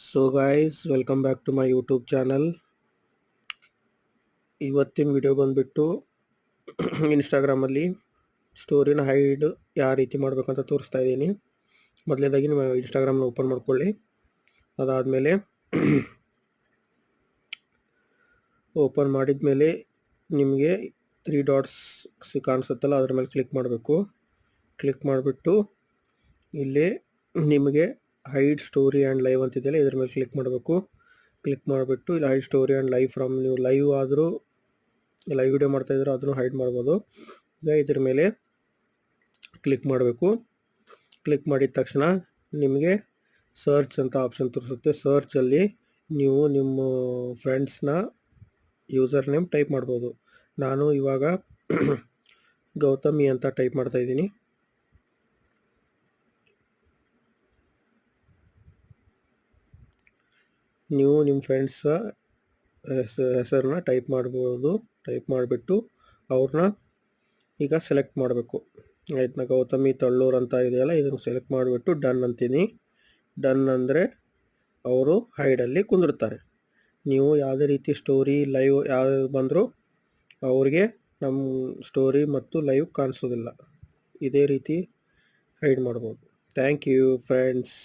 So guys welcome back to my YouTube channel. ಇವತ್ತಿನ video ಬಂದುಬಿಟ್ಟು ಇನ್ಸ್ಟಾಗ್ರಾಮಲ್ಲಿ ಸ್ಟೋರಿನ ಹೈಡ್ ಯಾವ ರೀತಿ ಮಾಡಬೇಕಂತ ತೋರಿಸ್ತಾ ಇದ್ದೀನಿ. ಮೊದಲನೇದಾಗಿ ನೀವು ಇನ್ಸ್ಟಾಗ್ರಾಮ್ನ ಓಪನ್ ಮಾಡ್ಕೊಳ್ಳಿ. ಅದಾದಮೇಲೆ ಓಪನ್ ಮಾಡಿದ ಮೇಲೆ ನಿಮಗೆ 3 ಡಾಟ್ಸ್ ಕಾಣಿಸುತ್ತಲ್ಲ, ಅದ್ರ ಮೇಲೆ ಕ್ಲಿಕ್ ಮಾಡಬೇಕು. ಕ್ಲಿಕ್ ಮಾಡಿಬಿಟ್ಟು ಇಲ್ಲಿ ನಿಮಗೆ ಹೈಡ್ ಸ್ಟೋರಿ ಆ್ಯಂಡ್ ಲೈವ್ ಅಂತಿದೆಯಲ್ಲ, ಇದ್ರ ಮೇಲೆ ಕ್ಲಿಕ್ ಮಾಡಬೇಕು. ಕ್ಲಿಕ್ ಮಾಡಿಬಿಟ್ಟು ಇಲ್ಲಿ hide story and live from, ನೀವು ಲೈವ್ ಆದರೂ ಲೈವ್ ವಿಡಿಯೋ ಮಾಡ್ತಾಯಿದ್ರು ಅದನ್ನು ಹೈಡ್ ಮಾಡ್ಬೋದು. ಈಗ ಇದ್ರ ಮೇಲೆ ಕ್ಲಿಕ್ ಮಾಡಬೇಕು. ಕ್ಲಿಕ್ ಮಾಡಿದ ತಕ್ಷಣ ನಿಮಗೆ ಸರ್ಚ್ ಅಂತ ಆಪ್ಷನ್ ತೋರಿಸುತ್ತೆ. ಸರ್ಚಲ್ಲಿ ನೀವು ನಿಮ್ಮ ಫ್ರೆಂಡ್ಸ್ನ ಯೂಸರ್ ನೇಮ್ ಟೈಪ್ ಮಾಡ್ಬೋದು. ನಾನು ಇವಾಗ ಗೌತಮಿ ಅಂತ ಟೈಪ್ ಮಾಡ್ತಾಯಿದ್ದೀನಿ. ನೀವು ನಿಮ್ಮ ಫ್ರೆಂಡ್ಸ ಹೆಸರನ್ನ ಟೈಪ್ ಮಾಡ್ಬೋದು. ಟೈಪ್ ಮಾಡಿಬಿಟ್ಟು ಅವ್ರನ್ನ ಈಗ ಸೆಲೆಕ್ಟ್ ಮಾಡಬೇಕು. ಆಯ್ತು, ಗೌತಮಿ ತಳ್ಳೂರು ಅಂತ ಇದೆಯಲ್ಲ, ಇದನ್ನು ಸೆಲೆಕ್ಟ್ ಮಾಡಿಬಿಟ್ಟು ಡನ್ ಅಂತೀನಿ. ಡನ್ ಅಂದರೆ ಅವರು ಹೈಡಲ್ಲಿ ಕುಂದಿರ್ತಾರೆ. ನೀವು ಯಾವುದೇ ರೀತಿ ಸ್ಟೋರಿ ಲೈವ್ ಯಾವ್ದು ಬಂದರೂ ಅವ್ರಿಗೆ ನಮ್ಮ ಸ್ಟೋರಿ ಮತ್ತು ಲೈವ್ ಕಾಣಿಸೋದಿಲ್ಲ. ಇದೇ ರೀತಿ ಹೈಡ್ ಮಾಡ್ಬೋದು. Thank you friends.